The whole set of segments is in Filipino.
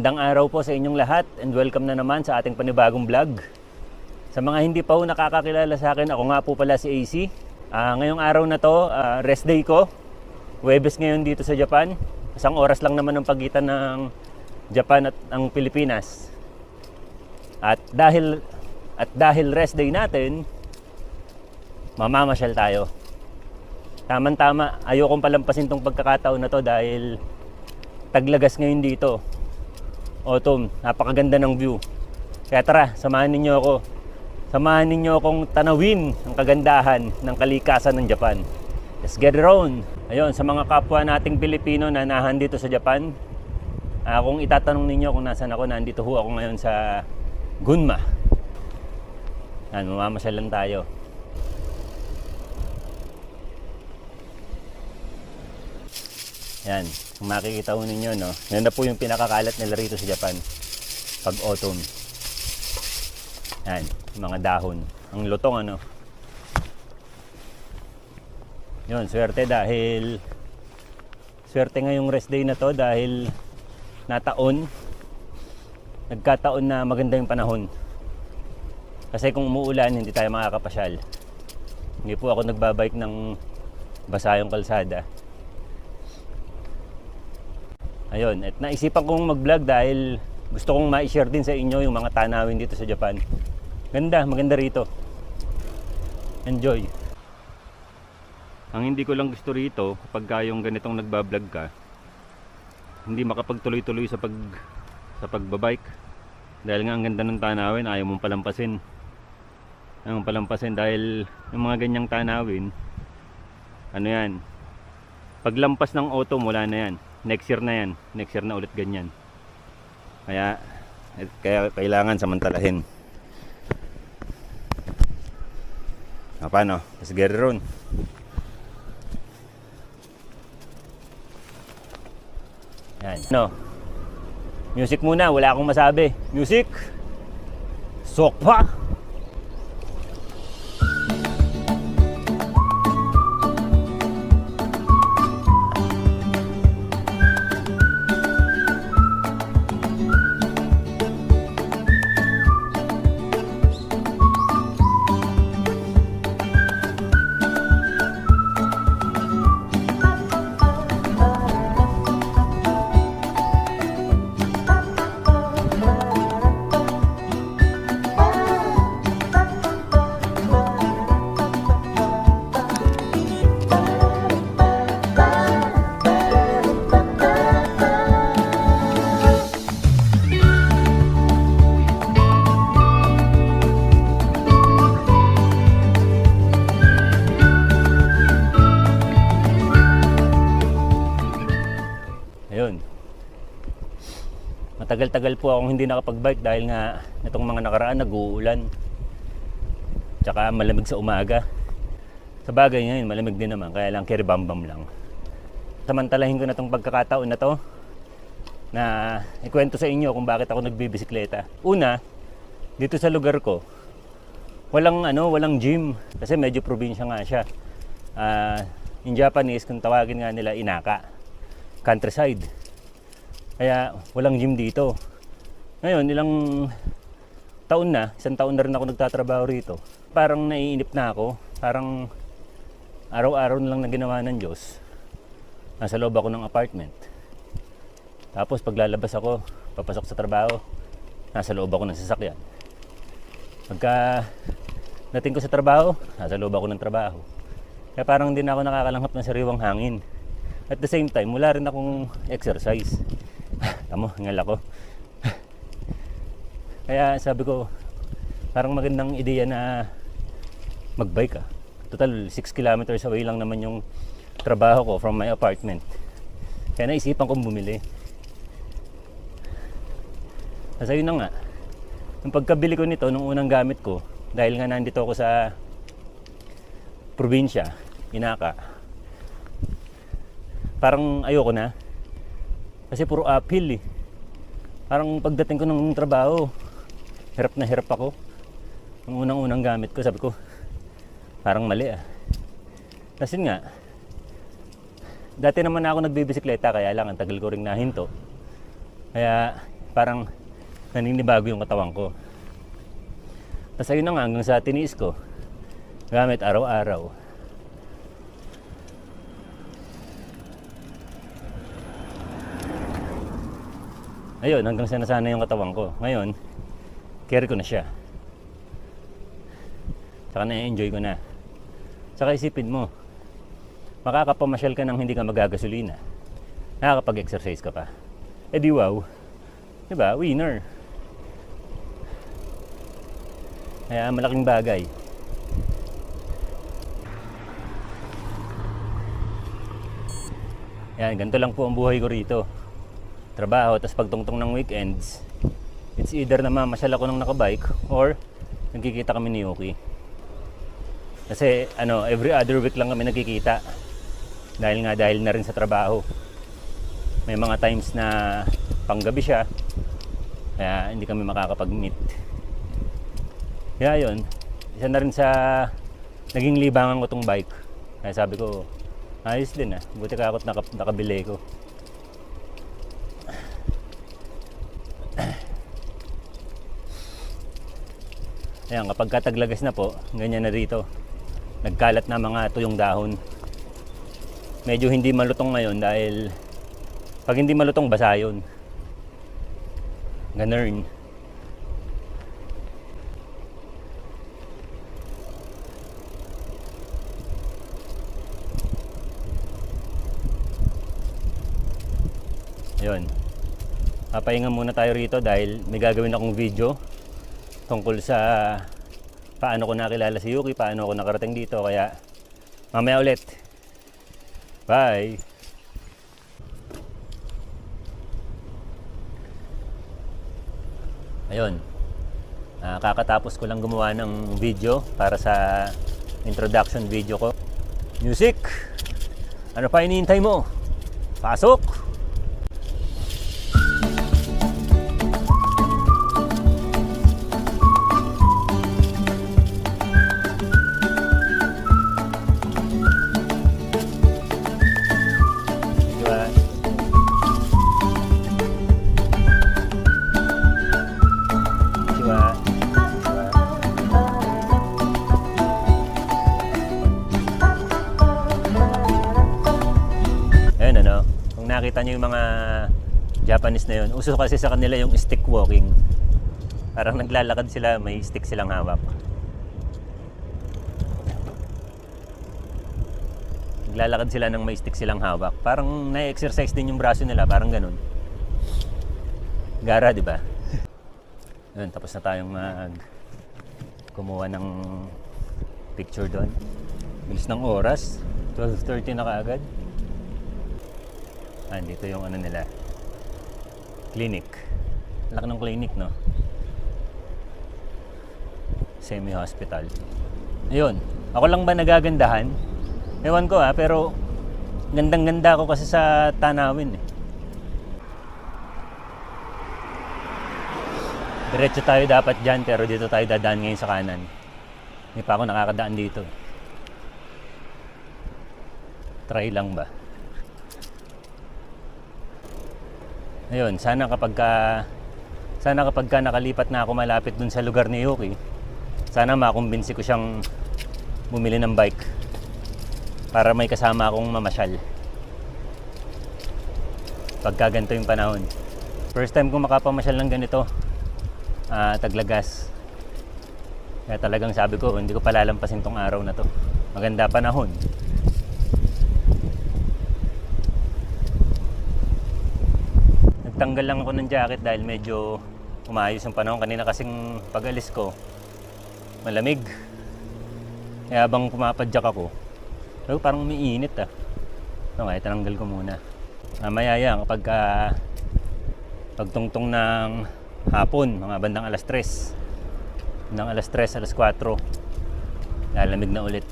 Magandang araw po sa inyong lahat and welcome na naman sa ating panibagong vlog. Sa mga hindi pa po nakakakilala sa akin, ako nga po pala si AC. Ngayong araw na to, rest day ko. Huwebes ngayon dito sa Japan. Isang oras lang naman ang pagitan ng Japan at ang Pilipinas. At dahil rest day natin, mamamasyal tayo. Tama-tama, ayokong palampasin tong pagkakataon na to dahil taglagas ngayon dito. Autumn, napakaganda ng view. Kaya tara, samahan ninyo ako. Samahan ninyo akong tanawin ang kagandahan ng kalikasan ng Japan. Let's get it on! Ayun, sa mga kapwa nating Pilipino na dito sa Japan, kung itatanong ninyo kung nasan ako, nandito ho ako ngayon sa Gunma. Yan, mamamasyal lang tayo. Yan, kung makikita ho ninyo, no? Yan na po yung pinakakalat nila rito sa Japan pag autumn. Yan, mga dahon. Ang lutong, ano? Yun, swerte ngayong rest day na to dahil nagkataon na maganda yung panahon. Kasi kung umuulan, hindi tayo makakapasyal. Hindi po ako nagbabike ng basa yung kalsada. Ayun, at naisipan kong mag-vlog dahil gusto kong ma-share din sa inyo yung mga tanawin dito sa Japan. Maganda rito. Enjoy. Ang hindi ko lang gusto rito, kapag yung ganitong nagbablog ka, hindi makapagtuloy-tuloy sa pagbabike. Dahil nga ang ganda ng tanawin, ayaw mong palampasin. Dahil yung mga ganyang tanawin, ano yan, paglampas ng autumn, wala na yan. Next year na ulit ganyan. Kaya kailangan samantalahin. Paano? Let's get it on. Yan. No. Music muna, wala akong masabi. Music. Sokpa. Matagal-tagal po akong hindi nakapag-bike dahil nga itong mga nakaraan nag-uulan. Tsaka malamig sa umaga. Sa bagay ngayon, malamig din naman, kaya lang kiribambam lang. Samantalahin ko na itong pagkakataon na to na ikwento sa inyo kung bakit ako nagbibisikleta. Una, dito sa lugar ko, walang gym kasi medyo probinsya nga siya. In Japanese, kung tawagin nga nila, inaka, countryside. Kaya walang gym dito. Ngayon, isang taon na rin ako nagtatrabaho rito. Parang naiinip na ako. Parang araw-araw na lang na ginawa ng Diyos. Nasa loob ako ng apartment. Tapos paglalabas ako, papasok sa trabaho, nasa loob ako ng sasakyan. Pagka dating ko sa trabaho, nasa loob ako ng trabaho. Kaya parang hindi na ako nakakalanghap ng sariwang hangin. At the same time, wala rin akong exercise. Tamo, hingal ako. Kaya sabi ko, parang magandang ideya na magbike ka. Total 6 kilometers away lang naman yung trabaho ko from my apartment. Kaya naisipan kong bumili. Kasi yun na nga, yung pagkabili ko nito, nung unang gamit ko, dahil nga nandito ako sa probinsya, Inaka, parang ayoko na. Kasi puro uphill eh. Parang pagdating ko ng trabaho, hirap na hirap ako. Ang unang-unang gamit ko, sabi ko, parang mali ah. Kasi nga, dati naman ako nagbibisikleta, kaya lang ang tagal ko ring nahinto. Kaya parang naninibago yung katawan ko. Tapos ayun na nga, hanggang sa tiniis ko gamit araw-araw. Ayun, hanggang sa nasanay yung katawan ko. Ngayon, carry ko na siya. Saka na-enjoy ko na. Saka isipin mo, makakapamasyal ka nang hindi ka magagasolina. Nakakapag-exercise ka pa. Eh di wow. Diba? Winner. Kaya malaking bagay. Yan, ganito lang po ang buhay ko rito. Trabaho, tapos pagtungtong ng weekends, it's either na mamasyal ako ng nakabike or nagkikita kami ni Yuki. Kasi every other week lang kami nagkikita. Dahil na rin sa trabaho. May mga times na panggabi siya, kaya hindi kami makakapag-meet. Kaya yun, isa na rin sa naging libangan ko tong bike. Kaya sabi ko, ayos din buti ka ako't nakabili ko. Ayan, kapag kataglagas na po, ganyan na rito. Nagkalat na mga tuyong dahon. Medyo hindi malutong ngayon dahil pag hindi malutong, basa yun. Ganun. Ayun. Papahinga muna tayo rito dahil may gagawin akong video tungkol sa paano ko nakilala si Yuki, paano ako nakarating dito, kaya mamaya ulit. Bye! Ayun, kakatapos ko lang gumawa ng video para sa introduction video ko. Music! Ano pa hinihintay mo? Pasok! Nakita nyo yung mga Japanese na yun. Uso kasi sa kanila yung stick walking. Parang naglalakad sila, may stick silang hawak. Naglalakad sila ng may stick silang hawak. Parang na-exercise din yung braso nila, parang ganun. Gara, di ba? Yun, tapos na tayong kumuha ng picture doon. Bilis ng oras, 12:30 na kaagad. Dito yung nila, clinic. Laki ng clinic, no? Semi-hospital. Ayun, ako lang ba nagagandahan? Ewan ko pero gandang-ganda ako kasi sa tanawin Diretso tayo dapat dyan, pero dito tayo dadaan ngayon sa kanan. Hindi pa ako nakakadaan dito. Try lang ba? Ayun, sana kapag ka nakalipat na ako malapit dun sa lugar ni Yuki, sana makumbinsi ko siyang bumili ng bike para may kasama akong mamasyal pagka ganito yung panahon. First time ko makapamasyal ng ganito, Taglagas. Kaya talagang sabi ko, hindi ko palalampasin tong araw na to. Maganda panahon. Tanggal lang ako ng jacket dahil medyo umayos yung panahon. Kanina kasing pag-alis ko, malamig. Kaya habang pumapadyak ako, parang umiinit kaya tinanggal ko muna. Mamaya yan, kapag pagtungtong ng hapon, mga bandang alas 3. Bandang alas 3, alas 4, lalamig na ulit.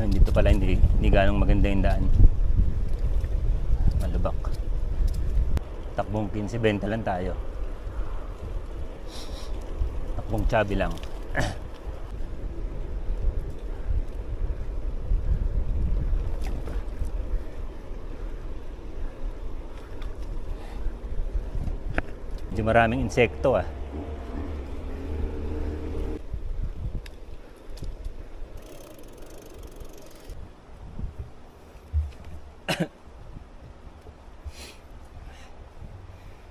Dito pala hindi ganong maganda yung daan. Malubak. Takbong 15-20 lang tayo. Kung chubby lang. Medyo maraming insekto ah.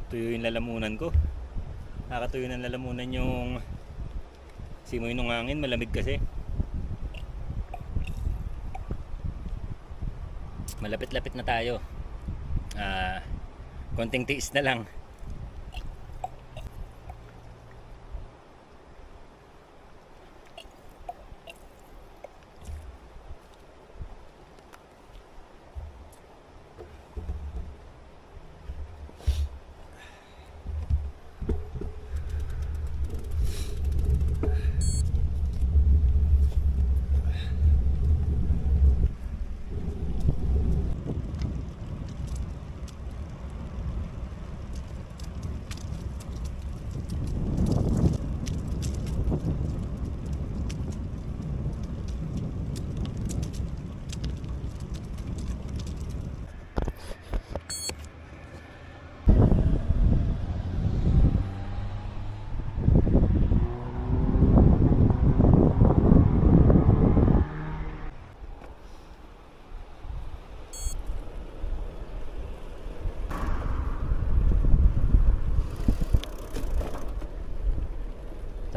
Tuyo yung lalamunan ko. Nakakatuyo ng lalamunan yung simoy ng hangin, malamig kasi. Malapit-lapit na tayo. Konting tiis na lang.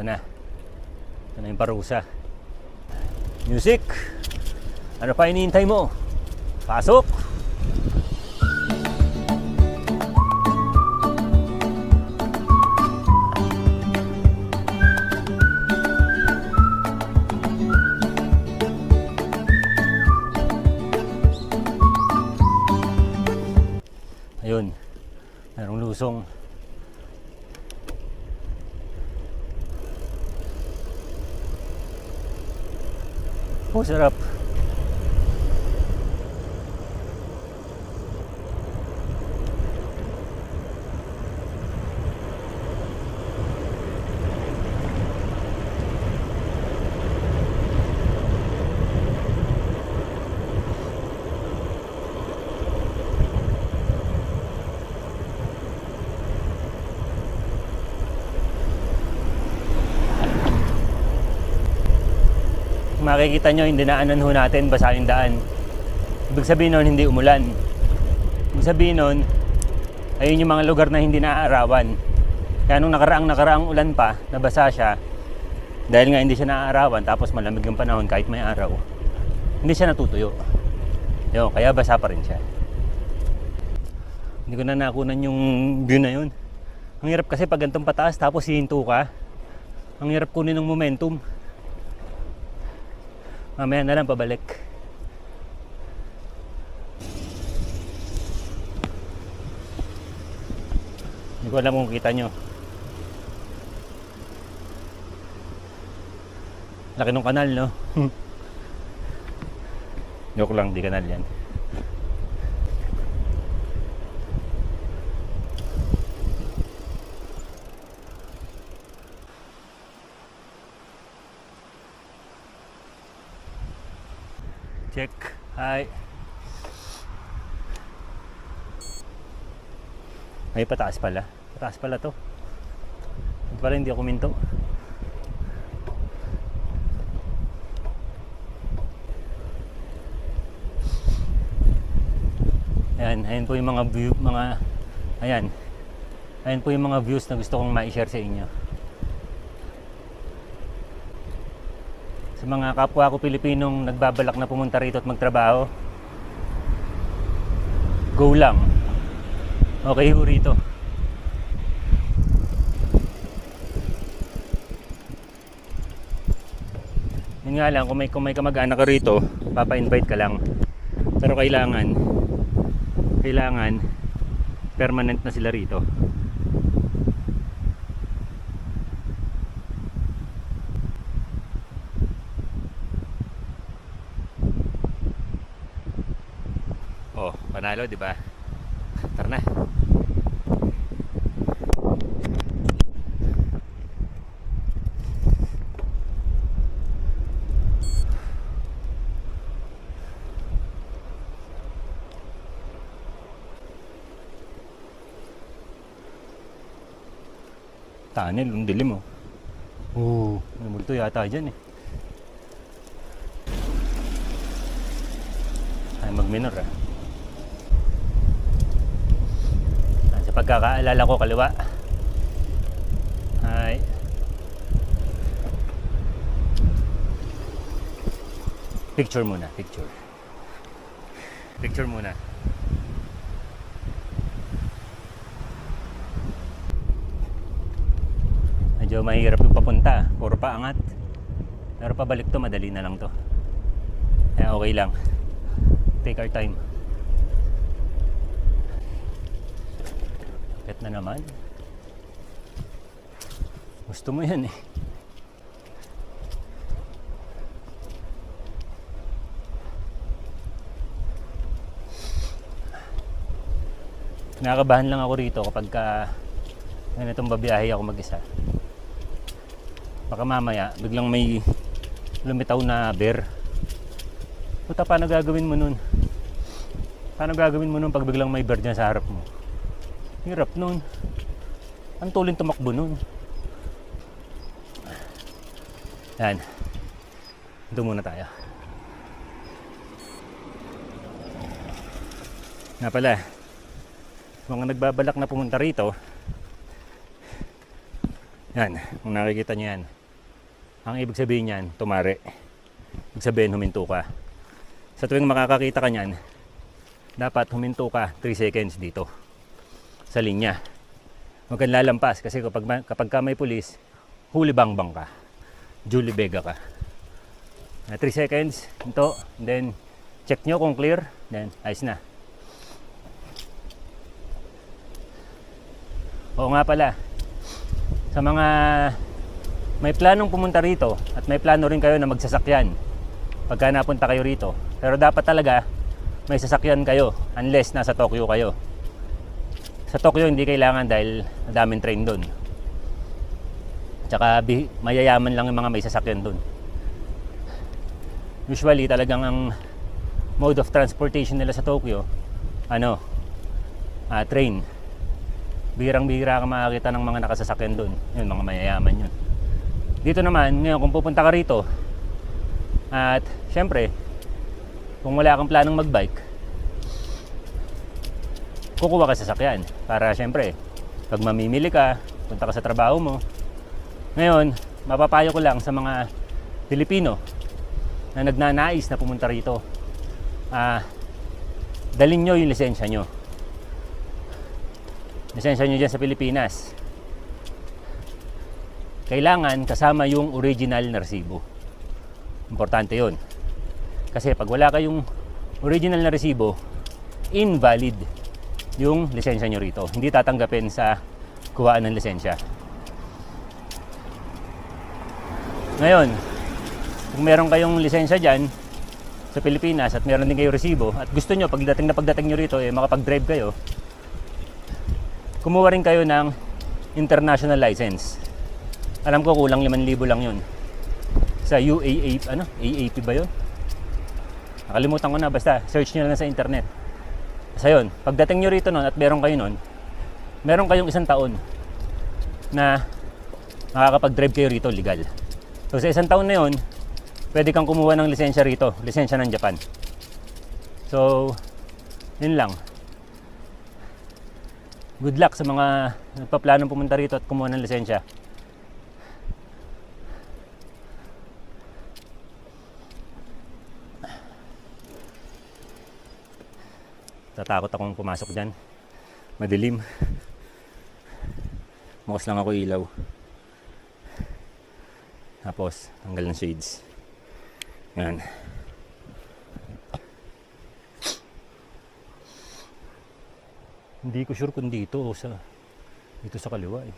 Ito na. Ito na yung parusa. Music! Ano pa hinihintay mo? Pasok! Ayun. Merong lusong. Oh, sarap. Makikita nyo, yung dinaanan ho natin, basa yung daan. Ibig sabihin nun, hindi umulan. Ibig sabihin nun, ayun yung mga lugar na hindi naaarawan. Kaya nung nakaraang ulan pa, nabasa siya, dahil nga hindi siya naaarawan, tapos malamig yung panahon kahit may araw, hindi siya natutuyo. Yun, kaya basa pa rin siya. Hindi ko na nakunan yung view na yun. Ang hirap kasi pag gantong pataas, tapos hihinto ka. Ang hirap kunin ng momentum. Mamaya na lang pabalik. Hindi ko alam kung kita nyo. Laki ng kanal, no? Joke lang, di kanal yan. Check. Hi. Ay, pataas pala. Pataas pala to. Ito pala, hindi ako minto. Ayan, ayan po yung mga view, ayan. Ayan po yung mga views na gusto kong ma-share sa inyo. Sa mga kapwa ko Pilipinong nagbabalak na pumunta rito at magtrabaho, go lang. Okay ho rito. Yun nga lang, kung may kamag-anak ka rito, papa-invite ka lang. Pero kailangan permanent na sila rito. Oh, panalo, di ba? Tara na. Tunnel, ang dilim oh. May multo yata dyan eh. Ay, mag-minor ah. Sa pagkakaalala ko, kaliwa. Ay. Picture muna, picture. Picture muna. Medyo mahirap yung papunta, puro paangat. Pero pabalik to, madali na lang to. Kaya okay lang. Take our time. Akit na naman. Gusto mo yan eh. Nakakabahan lang ako rito kapag ganitong babiyahe ako mag-isa. Baka mamaya biglang may lumitaw na bear. Puta, paano gagawin mo nun? Paano gagawin mo nun pag biglang may bear dyan sa harap mo? Hirap nun. Ang tulin tumakbo nun. Yan. Ito muna tayo. Nga pala, mga nagbabalak na pumunta rito, yan, kung nakikita nyo yan, ang ibig sabihin niyan, tumari. Ibig sabihin, huminto ka. Sa tuwing makakakita ka niyan, dapat huminto ka 3 seconds dito sa linya. Huwag kang lalampas kasi kapag ka may pulis, huli bangbang ka. Julie Vega ka. 3 seconds, hinto, then check nyo kung clear, then ayos na. Oo nga pala, sa mga may planong pumunta rito at may plano rin kayo na magsasakyan pagka napunta kayo rito, pero dapat talaga may sasakyan kayo unless nasa Tokyo kayo. Sa Tokyo hindi kailangan dahil daming train doon. Tsaka mayayaman lang yung mga may sasakyan doon. Usually talagang ang mode of transportation nila sa Tokyo, train. Bihirang-bihira ka makakita ng mga nakasasakyan doon. Yun, mga mayayaman yun. Dito naman, ngayon kung pupunta ka rito, at syempre, kung wala kang planong magbike, kukuha ka sa sasakyan. Para syempre, pag mamimili ka, punta ka sa trabaho mo. Ngayon, mapapayo ko lang sa mga Pilipino na nagnanais na pumunta rito, dalhin nyo yung lisensya nyo. Lisensya nyo dyan sa Pilipinas. Kailangan kasama yung original na resibo. Importante yun. Kasi pag wala kayong original na resibo, invalid yung lisensya nyo rito. Hindi tatanggapin sa kuhaan ng lisensya. Ngayon, kung meron kayong lisensya dyan sa Pilipinas at meron din kayo resibo at gusto nyo pagdating nyo rito makapag-drive kayo, kumuha rin kayo ng international license. Alam ko kulang 5,000 lang yun. Sa AAP ba yun? Nakalimutan ko na, basta search nyo lang sa internet. Basta yun, pagdating nyo rito nun at meron kayo nun, meron kayong 1 taon na makakapag-drive kayo rito legal. So sa 1 taon na yun, pwede kang kumuha ng lisensya rito, lisensya ng Japan. So, yun lang. Good luck sa mga nagpaplanong pumunta rito at kumuha ng lisensya. Tatakot akong pumasok dyan. Madilim. Bukas lang ako ilaw. Tapos, tanggal ng shades. Yan. Hindi ko sure kung dito sa kaliwa eh.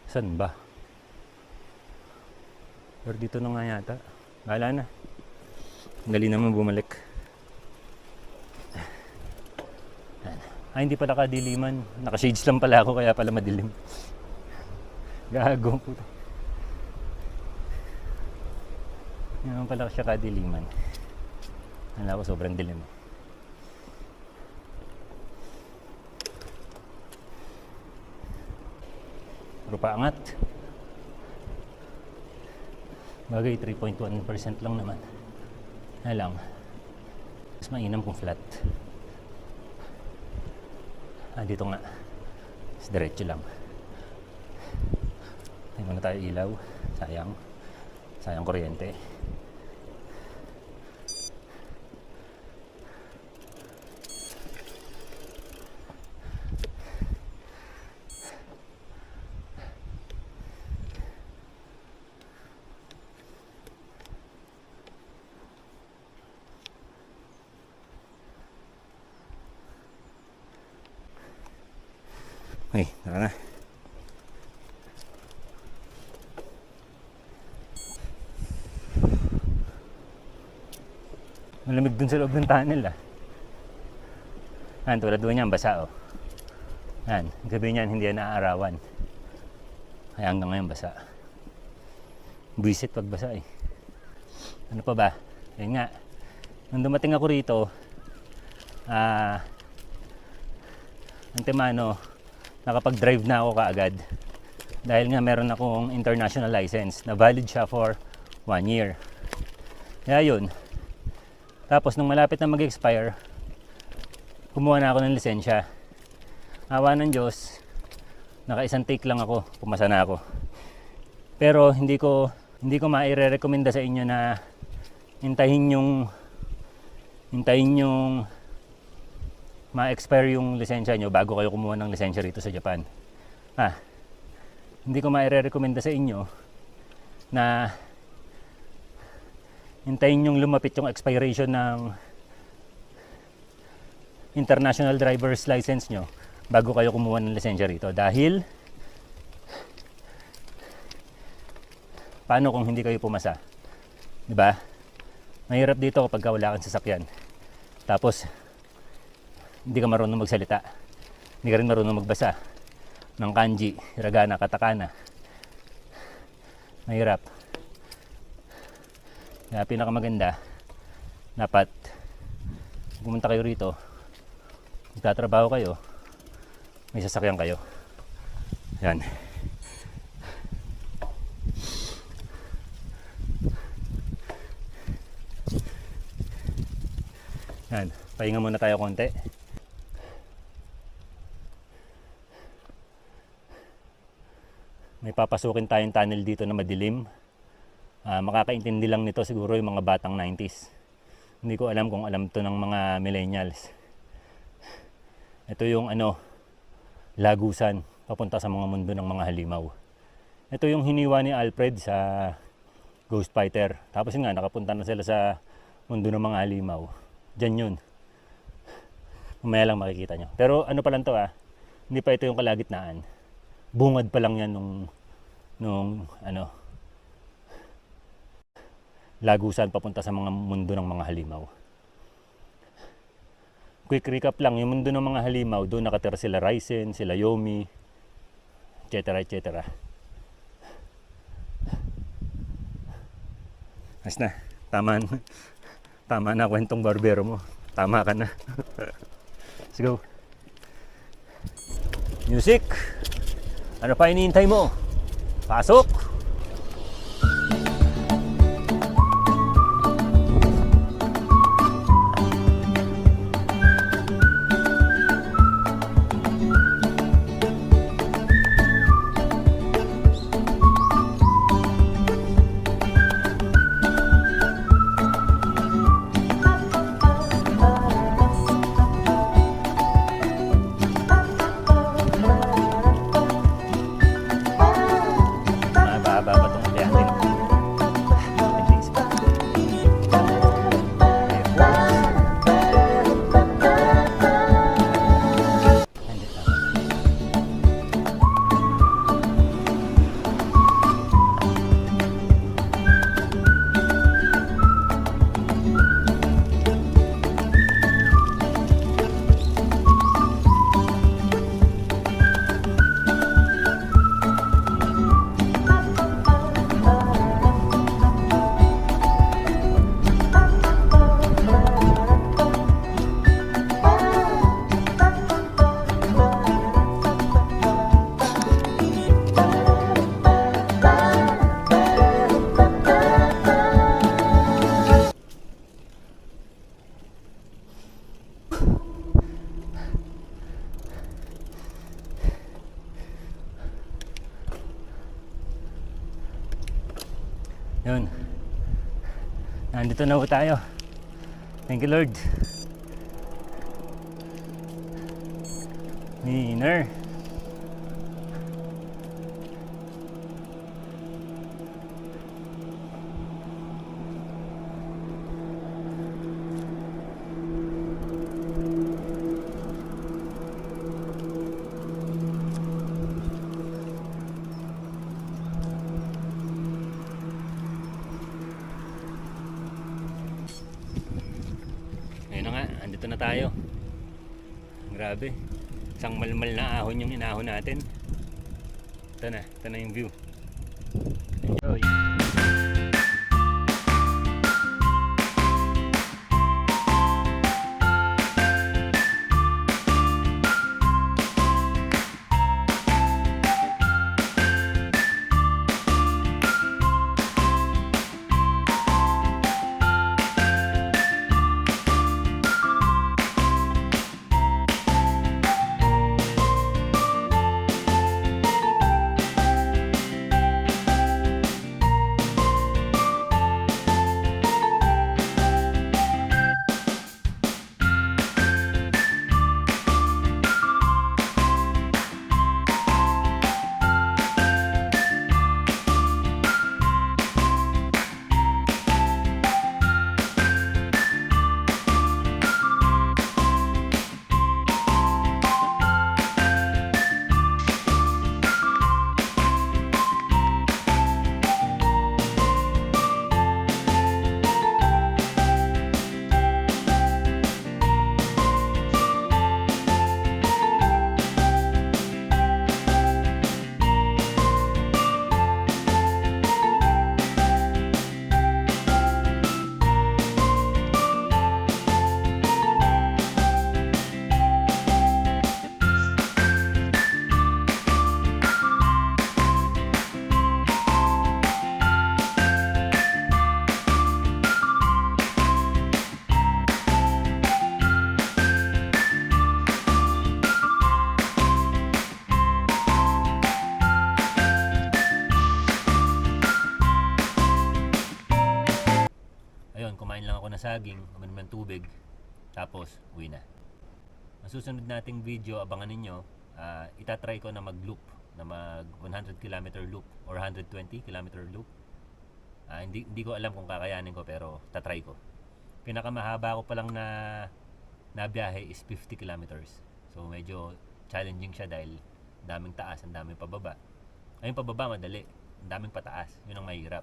Saan ba? Pero dito na nga yata. Bahala na. Dali naman bumalik. Hindi pala kadiliman. Naka-shades lang pala ako kaya pala madilim. Gago po. Hindi naman pala siya kadiliman. Wala ko, sobrang dilim. Puro paangat. Bagay 3.1% lang naman. Lang. Mas mainam kung flat. Dito nga. Mas diretso lang. Hindi muna tayo ilaw. Sayang. Sayang kuryente. Okay, tara na. Malamig dun sa loob ng tunnel tulad doon yan, basa gabi niyan hindi yan naaarawan. Kaya hanggang ngayon basa. Buisit pag basa Ano pa ba? Yun nga. Nung dumating ako rito, antemano, nakapag-drive na ako kaagad. Dahil nga meron akong international license na valid siya for 1 year. Kaya yun. Tapos nung malapit na mag-expire, kumuha na ako ng lisensya. Awa ng Diyos, naka-isang take lang ako, pumasa na ako. Pero hindi ko maire-recommenda sa inyo na hintayin yung ma-expire yung lisensya nyo bago kayo kumuha ng lisensya rito sa Japan. Hindi ko maire-recommenda sa inyo na hintayin yung lumapit yung expiration ng international driver's license nyo bago kayo kumuha ng lisensya rito. Dahil paano kung hindi kayo pumasa? Diba? Mahirap dito kapag wala kang sasakyan. Tapos hindi ka marunong magsalita. Hindi ka rin marunong magbasa ng kanji, hiragana, katakana. Mahirap. Kaya pinakamaganda, dapat pumunta kayo rito, magtatrabaho kayo, may sasakyan kayo. Yan. Yan. Pahinga muna tayo konti. May papasukin tayong tunnel dito na madilim. Makakaintindi lang nito siguro yung mga batang 90s. Hindi ko alam kung alam to ng mga millennials. Ito yung lagusan papunta sa mga mundo ng mga halimaw. Ito yung hiniwa ni Alfred sa Ghost Fighter. Tapos yun nga, nakapunta na sila sa mundo ng mga halimaw. Diyan yun. Mamaya lang makikita nyo. Pero ano pa lang to hindi pa ito yung kalagitnaan. Bungad pa lang yan nung lagusan papunta sa mga mundo ng mga halimaw. Quick recap lang, yung mundo ng mga halimaw, doon nakatira sila Ryzen, sila Yomi, etc. etc. As na, tama na kwentong barbero mo. Tama ka na. Let's go. Music! Ano pa iniintay mo? Pasok! Yun. Nandito na po tayo. Thank you, Lord. Winner. Ayun na nga, andito na tayo. Grabe. Isang malmal na ahon yung inahon natin. Ito na yung view. Enjoy. Kumain lang ako ng saging, uminom ng tubig, tapos uwi na. Ang susunod nating video, abangan ninyo, itatry ko na mag-loop, na mag 100 km loop or 120 km loop. Hindi ko alam kung kakayanin ko, pero tatry ko. Pinakamahaba ko pa lang na biyahe is 50 kilometers. So medyo challenging siya dahil daming taas, ang daming pababa. Ay, yung pababa madali, ang daming pataas, yun ang mahirap.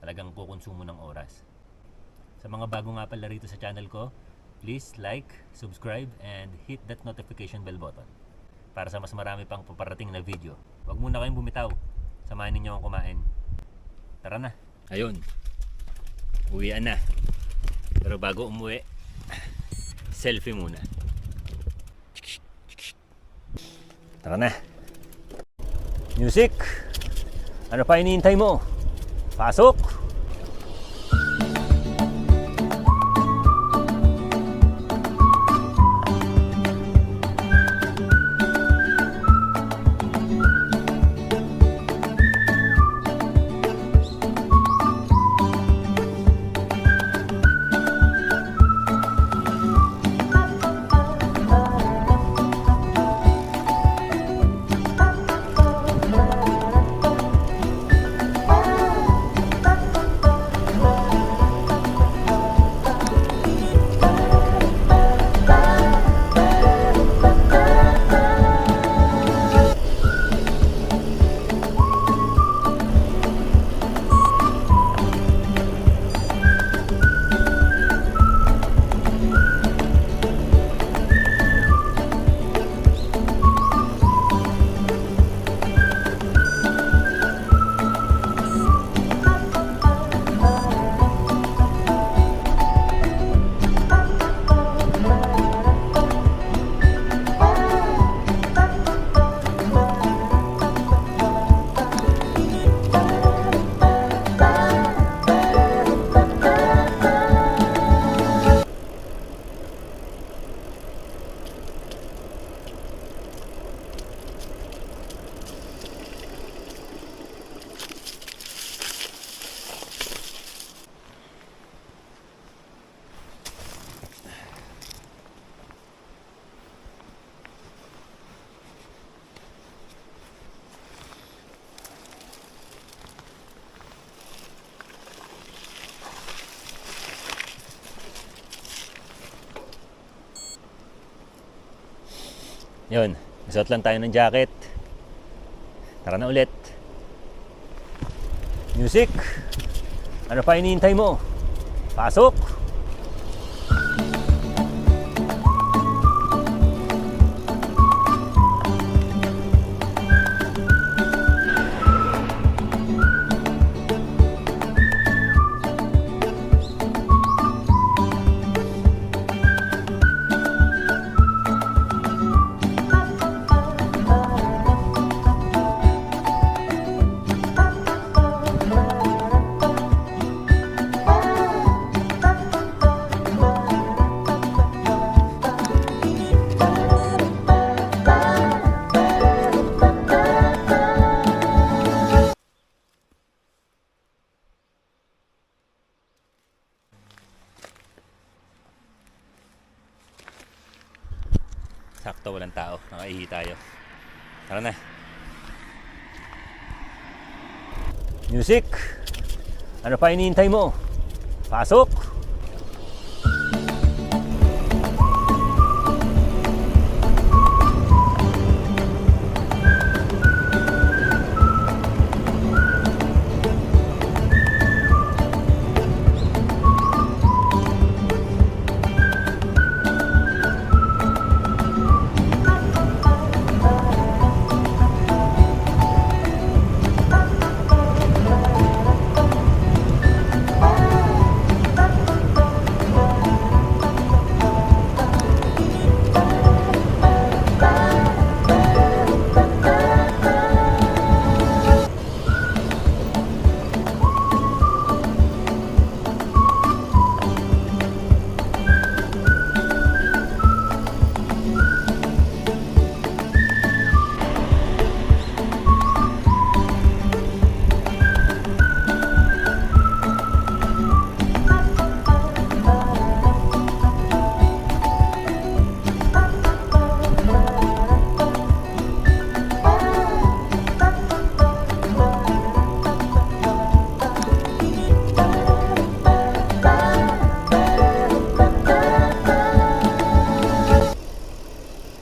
Talagang kukonsumo ng oras. Sa mga bago nga pala rito sa channel ko, please like, subscribe, and hit that notification bell button para sa mas marami pang paparating na video. Huwag muna kayong bumitaw. Samahan ninyo akong kumain. Tara na. Ayun. Uwian na. Pero bago umuwi, selfie muna. Tara na. Music! Ano pa iniintay mo? Pasok! Yun, suot lang tayo ng jacket. Tara na ulit. Music! Ano pa hinihintay mo? Pasok! Sakto, walang tao. Nakaihi tayo. Tara na. Music! Ano pa hinihintay mo? Pasok!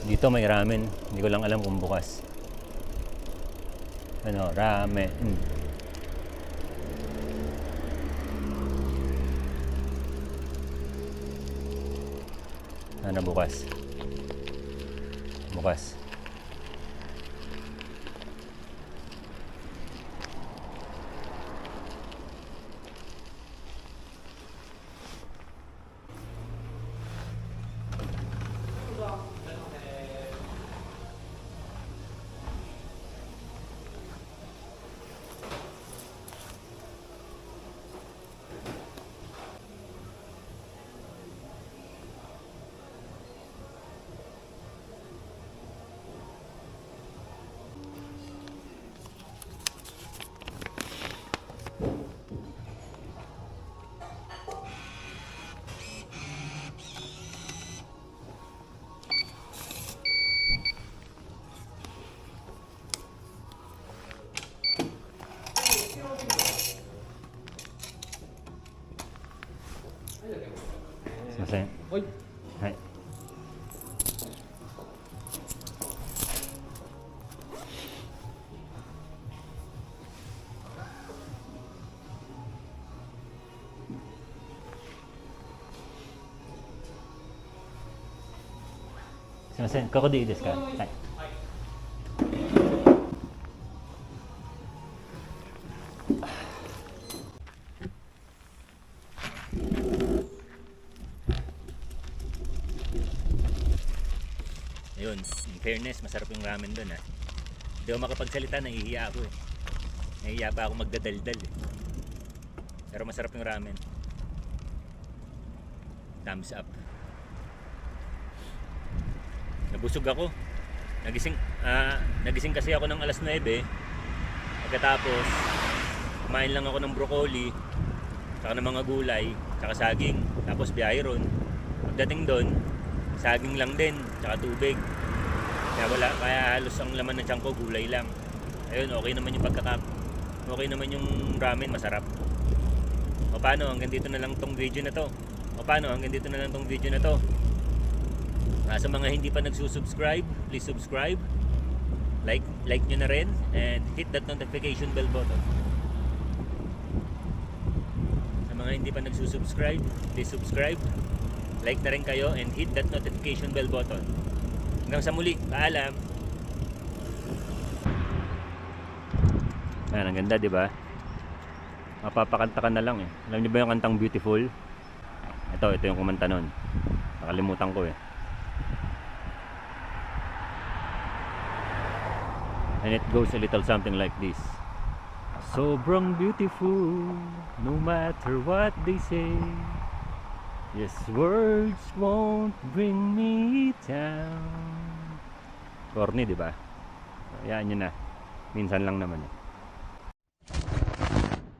Dito may ramen. Hindi ko lang alam kung bukas. Ano, ramen. Ano bukas? Bukas. Sumimasen. Oi. Hai. Sumimasen. ここでいいですか？はい。Ayun, in fairness, masarap yung ramen doon ha. Hindi ako makapagsalita, nahihiya ako eh. Nahihiya pa ako magdadaldal eh. Pero masarap yung ramen. Thumbs up. Nabusog ako. Nagising kasi ako ng alas 9. Pagkatapos, kumain lang ako ng broccoli, saka ng mga gulay, saka saging. Tapos biyahe ron. Pagdating doon, saging lang din, saka tubig. Kaya halos ang laman ng tiyan ko gulay lang. Ayun, okay naman yung okay naman yung ramen, masarap. O paano, hanggang dito na lang tong video na to. Sa mga hindi pa nagsusubscribe, please subscribe. Like nyo na rin and hit that notification bell button. Sa mga hindi pa nagsusubscribe, please subscribe. Like na rin kayo and hit that notification bell button. Hanggang sa muli, paalam. Ayan, ang ganda, di ba? Mapapakanta ka na lang eh. Alam niyo ba yung kantang Beautiful? Ito yung kumanta nun. Nakalimutan ko eh. And it goes a little something like this. Sobrang beautiful, no matter what they say. Yes, words won't bring me down. Corny, di ba? Hayaan nyo na. Minsan lang naman eh.